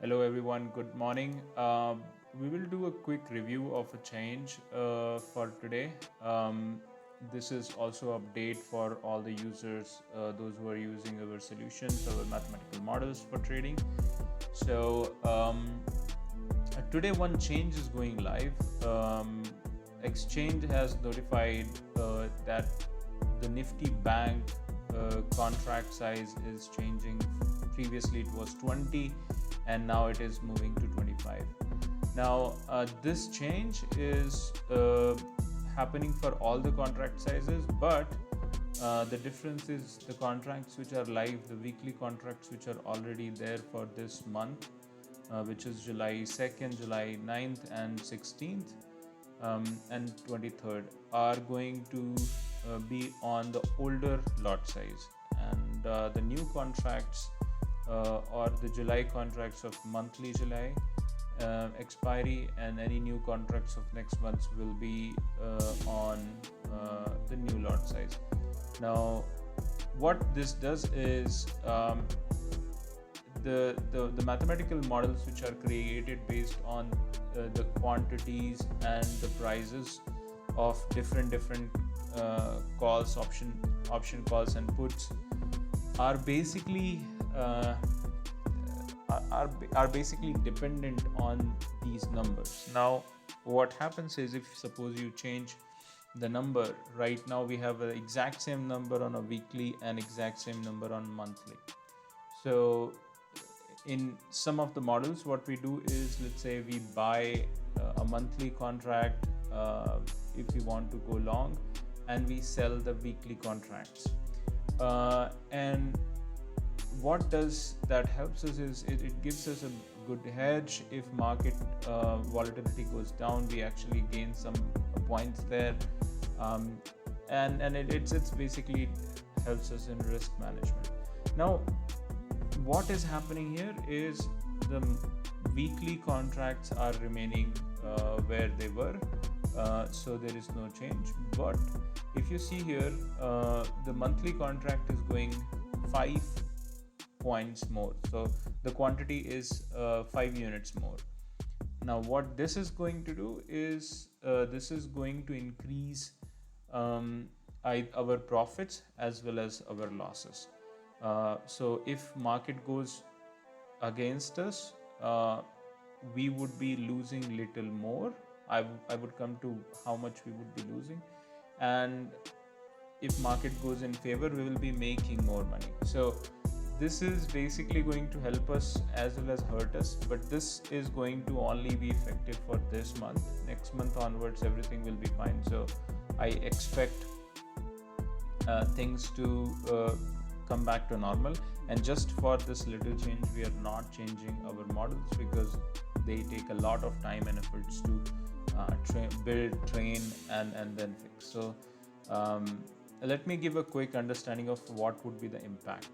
Hello everyone, good morning. We will do a quick review of a change for today. This is also update for all the users, those who are using our solutions, our mathematical models for trading. So today one change is going live. Exchange has notified that the Nifty Bank contract size is changing. Previously it was 20 and now it is moving to 25. Now this change is happening for all the contract sizes, but the difference is the contracts which are live, the weekly contracts which are already there for this month, which is July 2nd, July 9th and 16th, and 23rd, are going to be on the older lot size, and the new contracts or the July contracts of monthly July expiry and any new contracts of next month will be on the new lot size. Now what this does is the mathematical models which are created based on the quantities and the prices of different calls, option calls and puts are basically uh, are basically dependent on these numbers. Now what happens is, if suppose you change the number, right now we have an exact same number on a weekly and exact same number on monthly. So in some of the models what we do is, let's say we buy a monthly contract if we want to go long, and we sell the weekly contracts, and what does that helps us is it gives us a good hedge. If market volatility goes down, we actually gain some points there, um, and it's basically helps us in risk management. Now what is happening here is the weekly contracts are remaining where they were, so there is no change. But if you see here, the monthly contract is going 5 points more, so the quantity is 5 units more. Now what this is going to do is this is going to increase our profits as well as our losses. So if market goes against us, we would be losing little more. I would come to how much we would be losing, and if market goes in favor, we will be making more money. So this is basically going to help us as well as hurt us, but this is going to only be effective for this month. Next month onwards everything will be fine, so I expect things to come back to normal. And just for this little change, we are not changing our models because they take a lot of time and efforts to build, train, and then fix. So let me give a quick understanding of what would be the impact.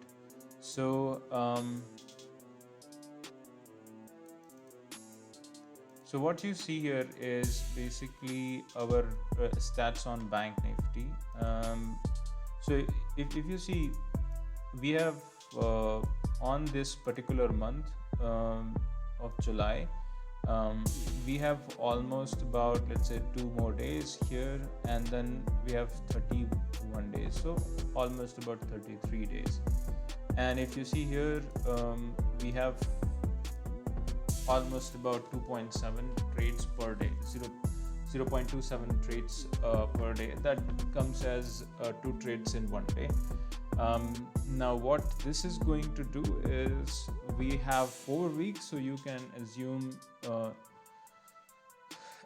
So what you see here is basically our stats on Bank Nifty. So if you see, we have on this particular month of July, we have almost about, let's say, 2 more days here, and then we have 31 days, so almost about 33 days. And if you see here, we have almost about 2.7 trades per day, 0.27 trades per day. That comes as 2 trades in one day. Now what this is going to do is, we have 4 weeks, so you can assume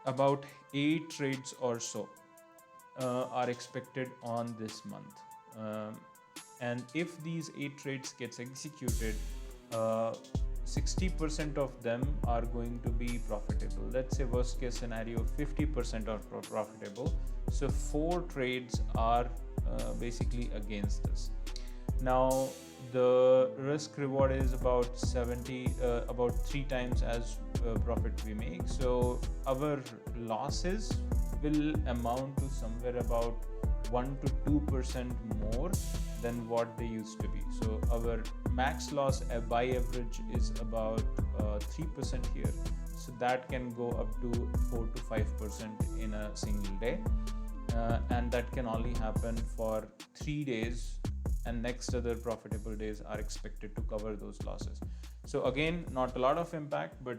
about 8 trades or so are expected on this month. And if these 8 trades gets executed, 60% of them are going to be profitable. Let's say worst case scenario 50% are profitable, so 4 trades are basically against us. Now the risk reward is about 3 times as profit we make, so our losses will amount to somewhere about 1 to 2% more than what they used to be. So our max loss by average is about 3% here, so that can go up to 4 to 5% in a single day, and that can only happen for 3 days, and next other profitable days are expected to cover those losses. So again, not a lot of impact, but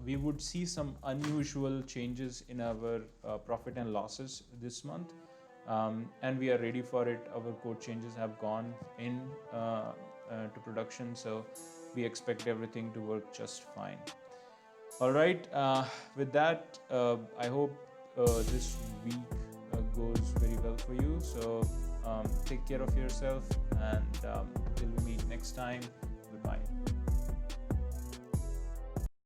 we would see some unusual changes in our profit and losses this month, and we are ready for it. Our code changes have gone in to production, so we expect everything to work just fine. All right, with that, I hope this week goes very well for you. So take care of yourself, and till we meet next time, goodbye.